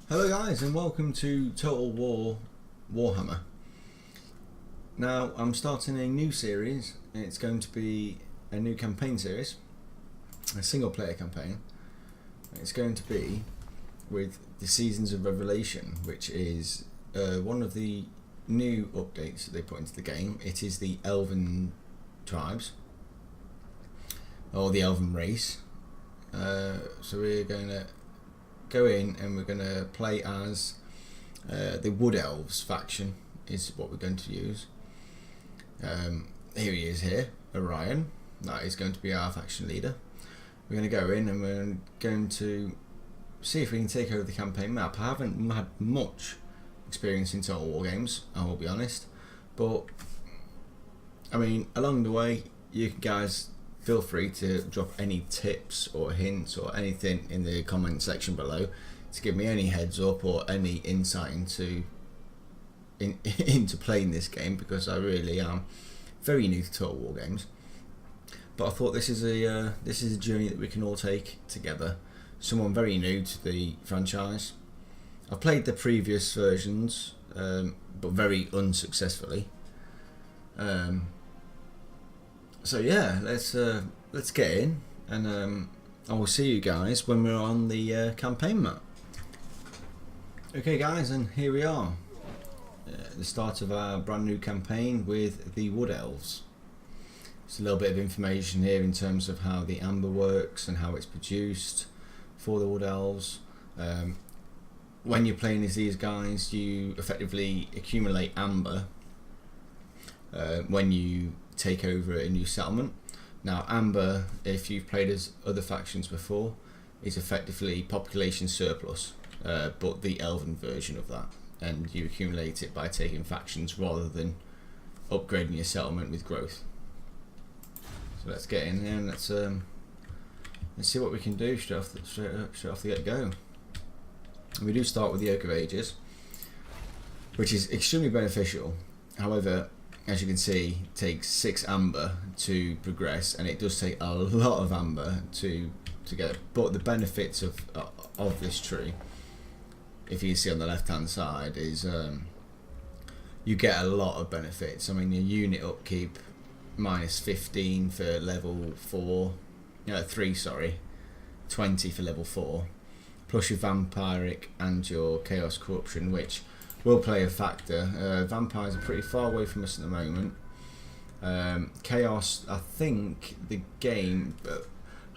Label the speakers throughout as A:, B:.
A: Hello guys and welcome to Total War Warhammer. Now I'm starting a new series. It's going to be a new campaign series, a single player campaign. It's going to be with the Seasons of Revelation, which is one of the new updates that they put into the game. It is the Elven tribes, or the Elven race. So we're going to go in and we're going to play as the Wood Elves faction is what we're going to use. Here he is here, Orion. That is going to be our faction leader. We're going to go in and we're going to see if we can take over the campaign map. I haven't had much experience in Total War games, I will be honest, but I mean along the way you guys feel free to drop any tips or hints or anything in the comment section below to give me any heads up or any insight into playing this game, because I really am very new to Total War games. But I thought this is a journey that we can all take together. Someone very new to the franchise. I've played the previous versions, but very unsuccessfully. So yeah, let's get in, and I will see you guys when we're on the campaign map. Okay guys, and here we are, the start of our brand new campaign with the Wood Elves. Just a little bit of information here in terms of how the amber works and how it's produced for the Wood Elves. When you're playing as these guys, you effectively accumulate amber when you take over a new settlement. Now amber, if you've played as other factions before, is effectively population surplus, but the elven version of that, and you accumulate it by taking factions rather than upgrading your settlement with growth. So let's get in there and let's see what we can do straight off the get-go. We do start with the Oak of Ages, which is extremely beneficial. However, as you can see, it takes 6 amber to progress, and it does take a lot of amber to get it. But the benefits of this tree, if you see on the left hand side, is you get a lot of benefits. I mean, your unit upkeep minus 15 for level 3, 20 for level 4, plus your vampiric and your chaos corruption, which will play a factor. Vampires are pretty far away from us at the moment. Chaos, I think the game,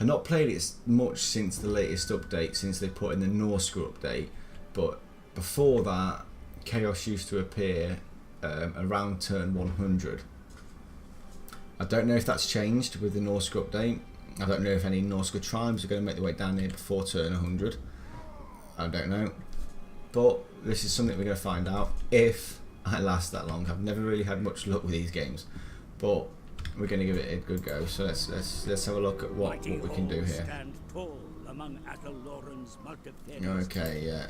A: I've not played it much since the latest update, since they put in the Norsca update, but before that Chaos used to appear around turn 100. I don't know if that's changed with the Norsca update. I don't know if any Norsca tribes are going to make their way down here before turn 100. I don't know. But this is something we're going to find out if I last that long. I've never really had much luck with these games, but we're going to give it a good go. So let's have a look at what we can do here. Okay, yeah,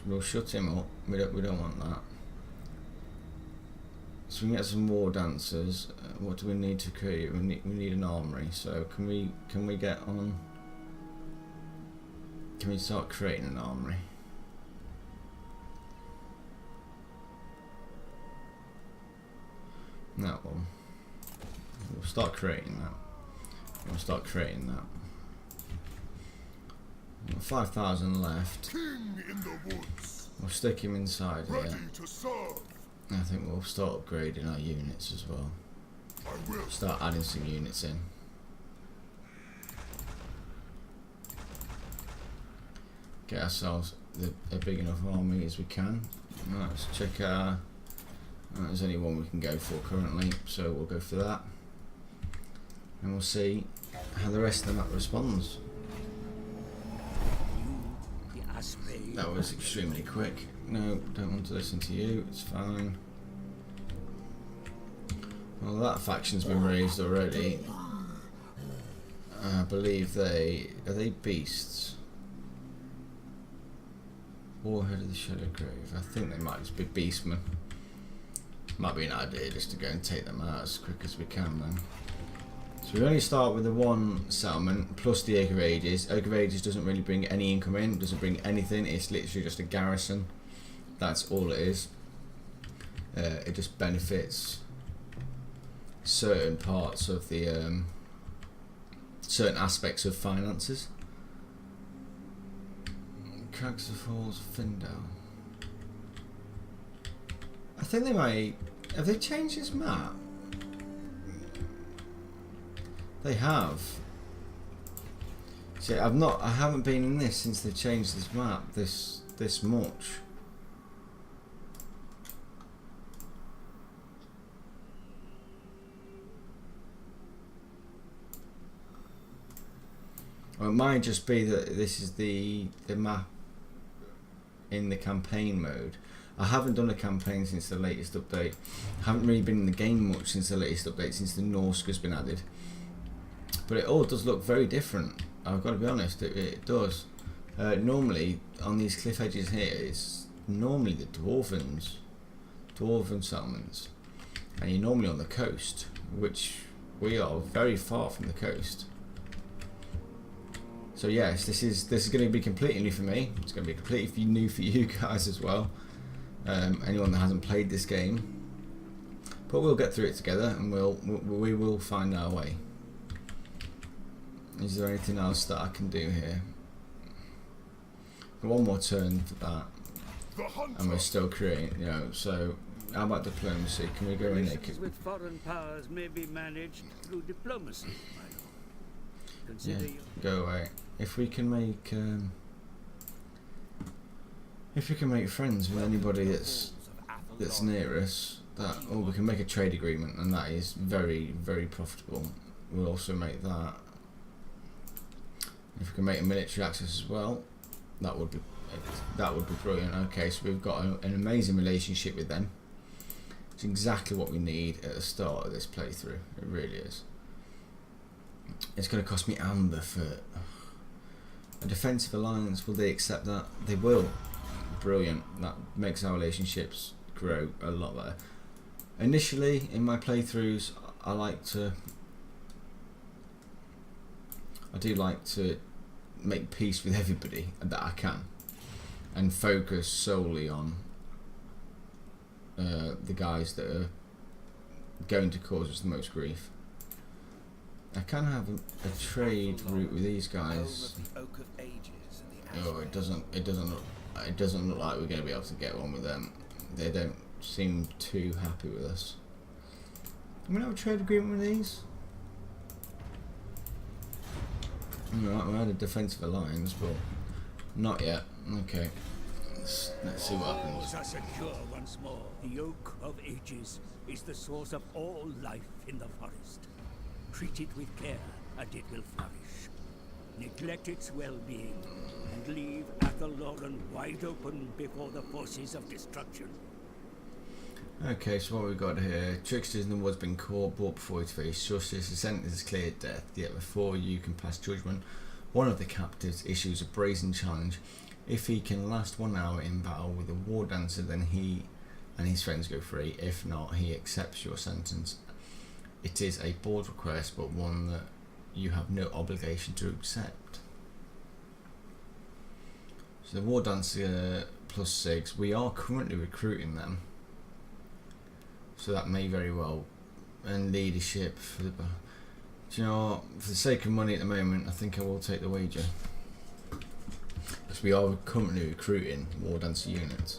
A: we'll shut him up. We don't want that. So we can get some war dancers. What do we need to create? We need an armory. So can we get on? Can we start creating an armory? That one. We'll start creating that. We'll start creating that. 5,000 left.
B: King in the woods.
A: We'll stick him inside
B: Ready
A: here.
B: to serve.
A: I think we'll start upgrading our units as well.
B: I will.
A: Start adding some units in. Get ourselves a big enough army as we can. Right, let's check our. There's only one we can go for currently, so we'll go for that, and we'll see how the rest of the map responds. That was extremely quick. No, don't want to listen to you, it's fine. Well, that faction's been raised already. I believe are they beasts? Warhead of the Shadow Grave. I think they might just be beastmen. Might be an idea just to go and take them out as quick as we can then. So we only start with the one settlement plus the Oak of Ages. Oak of Ages doesn't really bring any income in, doesn't bring anything, it's literally just a garrison. That's all it is. It just benefits certain parts of the certain aspects of finances. Crags of Falls, Findale. I think they might. Have they changed this map? They have. See, I haven't been in this since they've changed this map this much. Or it might just be that this is the map in the campaign mode. I haven't done a campaign since the latest update. I haven't really been in the game much since the latest update, since the Norsk has been added. But it all does look very different. I've got to be honest, it does. Normally, on these cliff edges here, it's normally the dwarven settlements. And you're normally on the coast, which we are very far from the coast. So yes, this is going to be completely new for me. It's going to be completely new for you guys as well. Anyone that hasn't played this game, but we'll get through it together, and we will find our way. Is there anything else that I can do here? One more turn for that, and we're still creating. So how about diplomacy? Can we go in there?
C: With foreign powers may be managed through diplomacy.
A: Yeah, go away. If we can make friends with anybody that's near us, or we can make a trade agreement, and that is very, very profitable. We'll also make that. If we can make a military access as well, that would be brilliant. Okay, so we've got an amazing relationship with them. It's exactly what we need at the start of this playthrough. It really is. It's going to cost me amber for a defensive alliance. Will they accept that? They will. Brilliant. That makes our relationships grow a lot better. Initially, in my playthroughs, I do like to make peace with everybody that I can, and focus solely on the guys that are going to cause us the most grief. I can have a trade route with these guys. Oh, it doesn't look like we're going to be able to get one with them. They don't seem too happy with us. Do we have a trade agreement with these? Alright, we had a defensive alliance, but not yet. Okay, let's see what happens.
C: Are secure once more. The Oak of Ages is the source of all life in the forest. Treat it with care, and it will flourish. Neglect its well-being, and leave Athelloren wide open before the forces of destruction.
A: Okay, so what we've got here: tricksters in the woods been caught, brought before his face. Justice, the sentence is cleared death. Yet before you can pass judgment, one of the captives issues a brazen challenge. If he can last 1 hour in battle with a war dancer, then he and his friends go free. If not, he accepts your sentence. It is a bold request, but one that you have no obligation to accept. So the war dancer +6, we are currently recruiting them, so that may very well, and leadership for the. Do you know what? For the sake of money at the moment, I think I will take the wager, because we are currently recruiting war dancer units,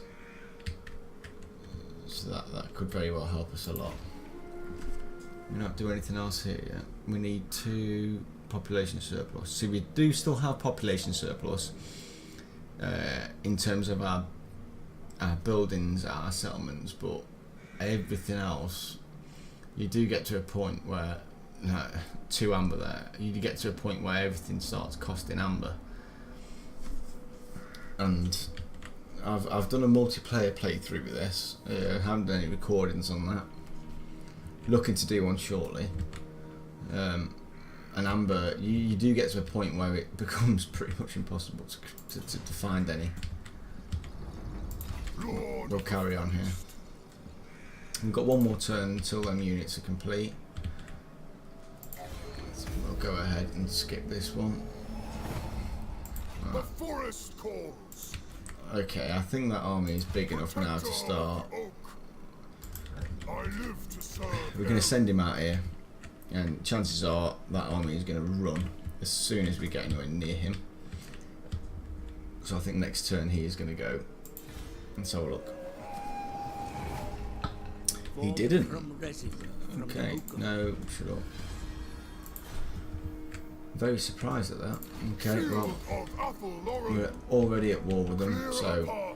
A: so that could very well help us a lot. We're not doing anything else here yet. We need 2 population surplus. See, we do still have population surplus in terms of our buildings, our settlements, but everything else, you do get to a point where 2 amber there. You get to a point where everything starts costing amber. And I've done a multiplayer playthrough with this. I haven't done any recordings on that. Looking to do one shortly. And amber, you do get to a point where it becomes pretty much impossible to find any. We'll carry on here. We've got 1 more turn until them units are complete. go ahead and skip this one.
B: The forest calls.
A: Okay, I think that army is big enough now to start.
B: I live to serve.
A: We're going to send him out here, and chances are that army is going to run as soon as we get anywhere near him. So I think next turn he is going to go. Let's have a look. He didn't. Okay, no, shut up. Very surprised at that. Okay, well, we're already at war with them, so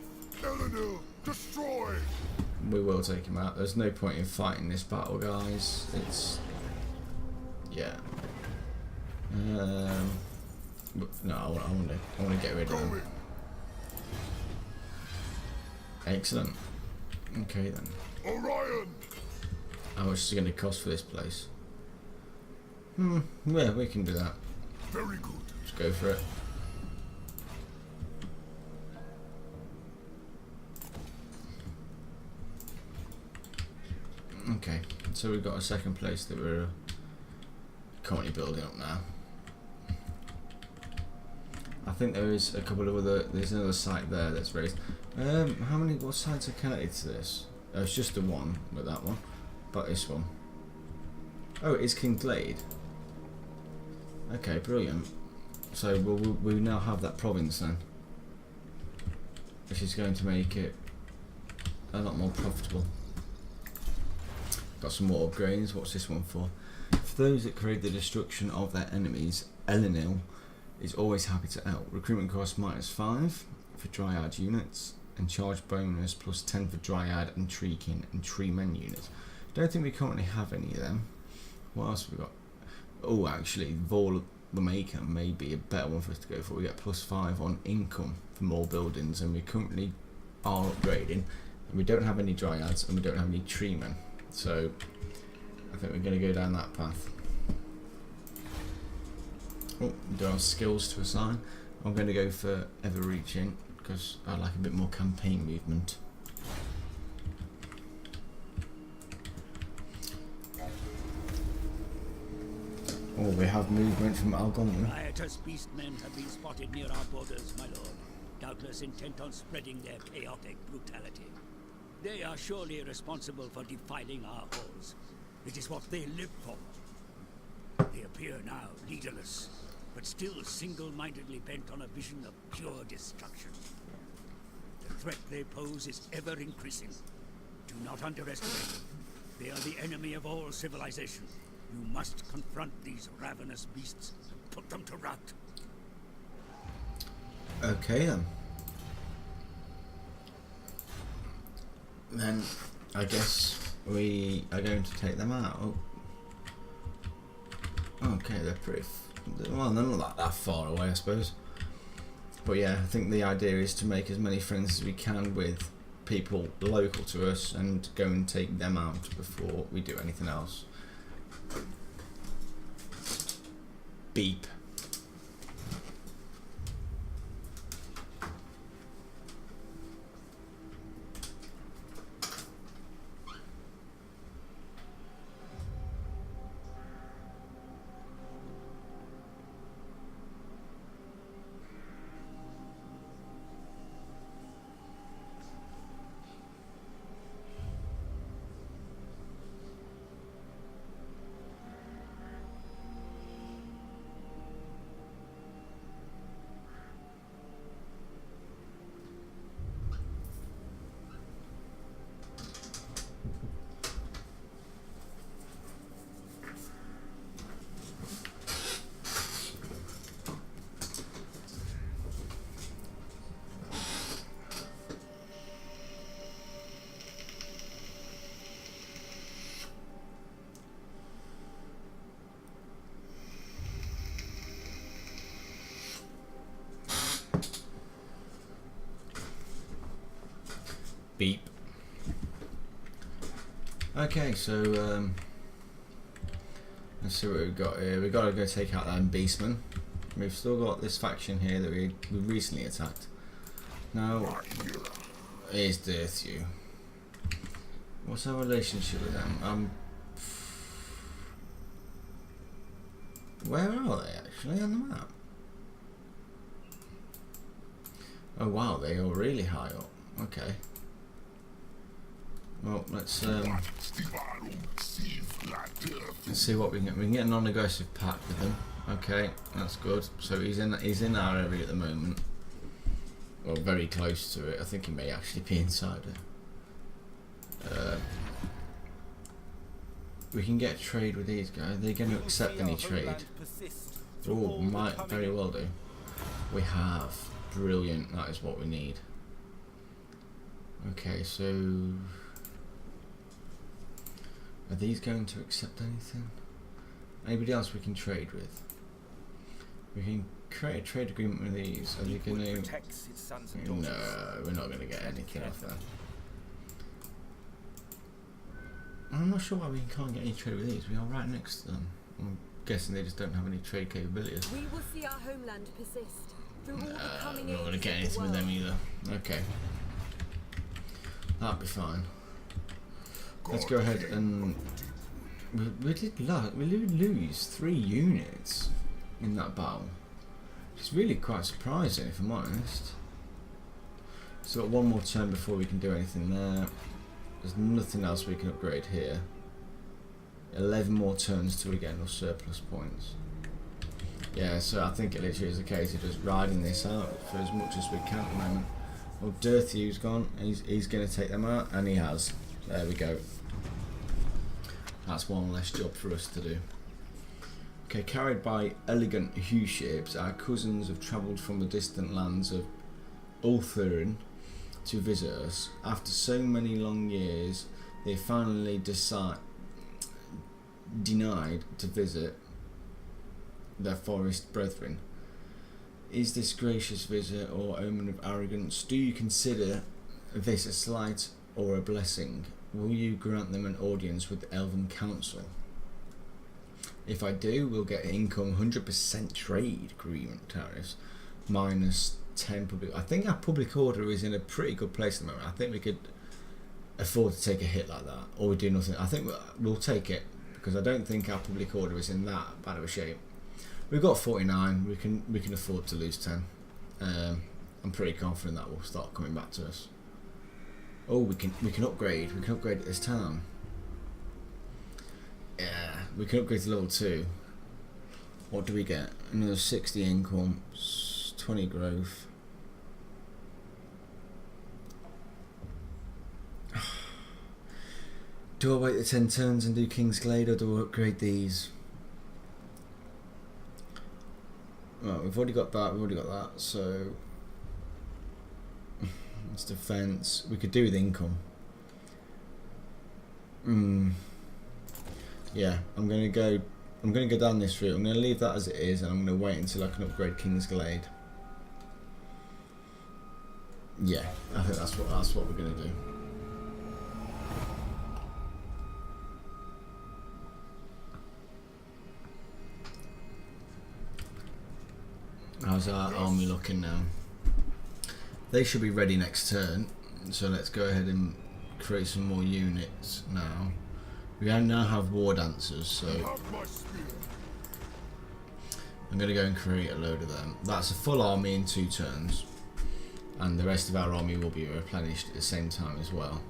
A: we will take him out. There's no point in fighting this battle, guys. It's... yeah. No, I want to get rid of them. Excellent. Okay then.
B: Orion.
A: How much is it going to cost for this place? Yeah, we can do that.
B: Very good.
A: Let's go for it. Okay, so we've got a second place that we're currently building up now. I think there is a couple of other. There's another site there that's raised. How many? What sites are connected to this? It's just the one with that one, but this one. Oh, it's King Glade. Okay, brilliant. So we now have that province then, which is going to make it a lot more profitable. Got some more upgrades. What's this one for? For those that create the destruction of their enemies, Elenil is always happy to help. Recruitment cost -5 for Dryad units, and charge bonus +10 for Dryad and Treekin and Treemen units. Don't think we currently have any of them. What else have we got? Oh, actually, Vol the Maker may be a better one for us to go for. We get +5 on income for more buildings, and we currently are upgrading. And we don't have any Dryads, and we don't have any Treemen. So, I think we're going to go down that path. Oh, we do have skills to assign. I'm going to go for Ever Reaching, because I like a bit more campaign movement. Oh, we have movement from Algonquin.
C: Riotous beastmen have been spotted near our borders, my lord, doubtless intent on spreading their chaotic brutality. They are surely responsible for defiling our halls. It is what they live for. They appear now leaderless, but still single-mindedly bent on a vision of pure destruction. The threat they pose is ever increasing. Do not underestimate them. They are the enemy of all civilization. You must confront these ravenous beasts and put them to rout.
A: Okay then. Then I guess we are going to take them out. Okay, they're pretty. Well, they're not that far away, I suppose. But yeah, I think the idea is to make as many friends as we can with people local to us and go and take them out before we do anything else. Beep. Beep. Okay, so let's see what we've got here. We've got to go take out them beastmen. We've still got this faction here that we recently attacked. Now, here's Dirthu. What's our relationship with them? Where are they actually on the map? Oh wow, they are really high up. Okay. Well, let's see what we can get. We can get a non-aggressive pact with them. Okay, that's good. So he's in our area at the moment. Well, very close to it. I think he may actually be inside it. We can get a trade with these guys. Are they going to accept any trade? Oh, might very well do. We have. Brilliant. That is what we need. Okay, so are these going to accept anything? Anybody else we can trade with? We can create a trade agreement with these. Are they going to? No, we're not going to get anything off them. I'm not sure why we can't get any trade with these. We are right next to them. I'm guessing they just don't have any trade capabilities.
D: We will see our homeland persist.
A: We're not going to get anything with them either. Okay. That'll be fine. Let's go ahead and... We did lose 3 units in that battle. It's really quite surprising, if I'm honest. So we've got one more turn before we can do anything there. There's nothing else we can upgrade here. 11 more turns till we get enough surplus points. Yeah, so I think it literally is a case of just riding this out for as much as we can at the moment. Well, Dirthu's gone. He's going to take them out, and he has. There we go. That's one less job for us to do. Okay, carried by elegant Hugh ships, our cousins have travelled from the distant lands of Ulthurin to visit us. After so many long years, they finally denied to visit their forest brethren. Is this gracious visit or omen of arrogance? Do you consider this a slight or a blessing? Will you grant them an audience with the Elven Council? If I do, we'll get income 100% trade agreement tariffs minus 10 public. I think our public order is in a pretty good place at the moment. I think we could afford to take a hit like that, or we do nothing. I think we'll take it because I don't think our public order is in that bad of a shape. We've got 49. We can afford to lose 10. I'm pretty confident that will start coming back to us. Oh, we can upgrade. We can upgrade at this time. Yeah, we can upgrade to level 2. What do we get? Another 60 income, 20 growth. Do I wait the 10 turns and do King's Glade, or do I upgrade these? Well, we've already got that, so it's defense. We could do with income. Yeah, I'm gonna go down this route. I'm gonna leave that as it is, and I'm gonna wait until I can upgrade King's Glade. Yeah, I think that's what we're gonna do. How's our army looking now? They should be ready next turn, so let's go ahead and create some more units now. We now have war dancers, so I'm going to go and create a load of them. That's a full army in 2 turns, and the rest of our army will be replenished at the same time as well.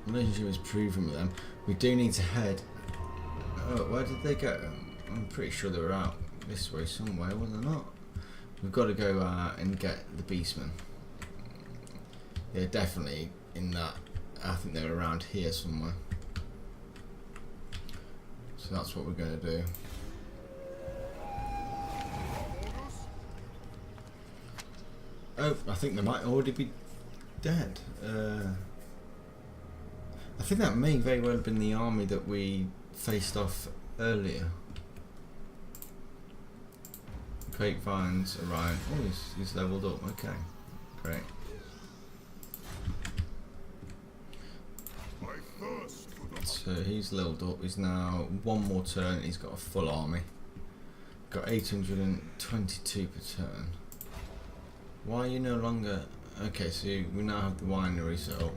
A: Relationship is proven with them. We do need to head... Oh, where did they go? I'm pretty sure they were out this way somewhere, were they not? We've got to go and get the beastmen. They're definitely in that. I think they're around here somewhere. So that's what we're going to do. Oh, I think they might already be dead. I think that may very well have been the army that we faced off earlier. Grapevines arrived. Oh, he's leveled up. Okay, great. So he's leveled up. He's now 1 more turn. He's got a full army. Got 822 per turn. Why are you no longer? Okay, so we now have the winery set up.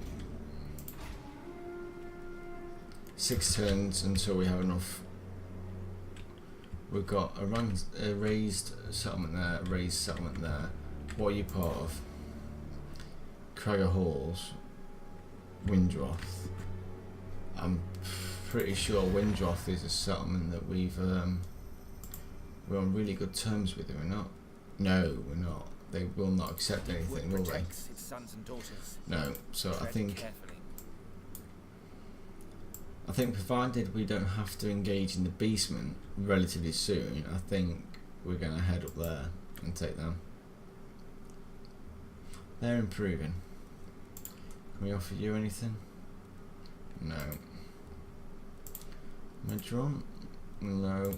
A: 6 turns until we have enough We've got a raised settlement there, a raised settlement there. What are you part of? Cragger Halls, Windroth. I'm pretty sure Windroth is a settlement that we're on really good terms with, are we not? No, we're not. They will not accept anything, will they?
E: Its sons and daughters.
A: No. So I
E: Tread
A: think
E: carefully.
A: provided we don't have to engage in the basement relatively soon, I think we're going to head up there and take them. They're improving. Can we offer you anything? No. Medron? No.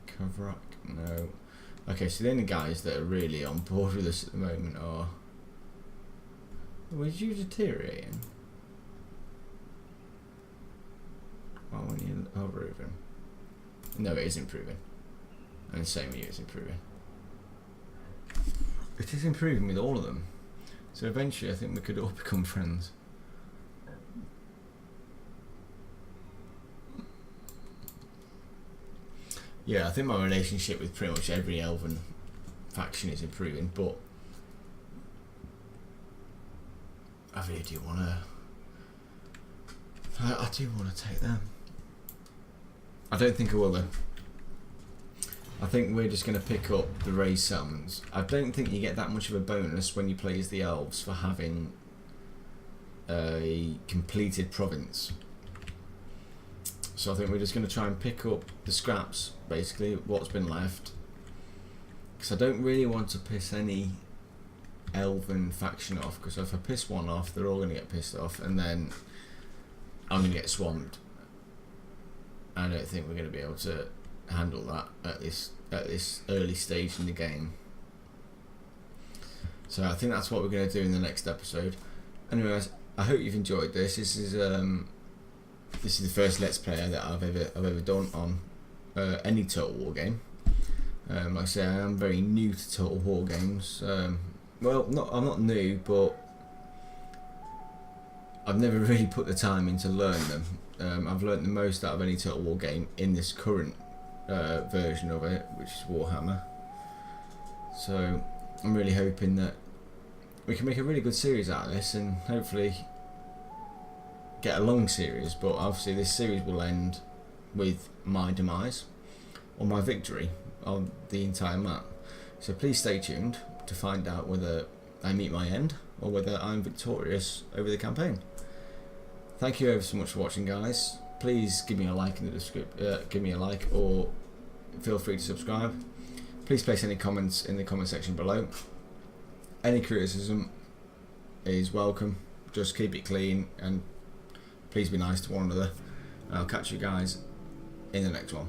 A: Kovrak? No. Okay, so the only guys that are really on board with us at the moment are... Was you deteriorating? Oh, when you hover over him. No, it is improving. And the same with you, it's improving. It is improving with all of them. So eventually I think we could all become friends. Yeah, I think my relationship with pretty much every elven faction is improving, but I really do want to... I do want to take them. I don't think I will though. I think we're just going to pick up the raised settlements. I don't think you get that much of a bonus when you play as the elves for having a completed province. So I think we're just going to try and pick up the scraps, basically, what's been left. Because I don't really want to piss any elven faction off, because if I piss one off, they're all going to get pissed off, and then I'm going to get swamped. I don't think we're going to be able to handle that at this early stage in the game. So I think that's what we're going to do in the next episode. Anyways, I hope you've enjoyed this. This is the first Let's Play that I've ever done on any Total War game. Like I say, I am very new to Total War games. Well, I'm not new, but I've never really put the time in to learn them. I've learned the most out of any Total War game in this current version of it, which is Warhammer. So I'm really hoping that we can make a really good series out of this, and hopefully get a long series. But obviously this series will end with my demise or my victory on the entire map. So please stay tuned to find out whether I meet my end or whether I'm victorious over the campaign. Thank you ever so much for watching, guys. Please give me a like in the description. Give me a like, or feel free to subscribe. Please place any comments in the comment section below. Any criticism is welcome. Just keep it clean and please be nice to one another. And I'll catch you guys in the next one.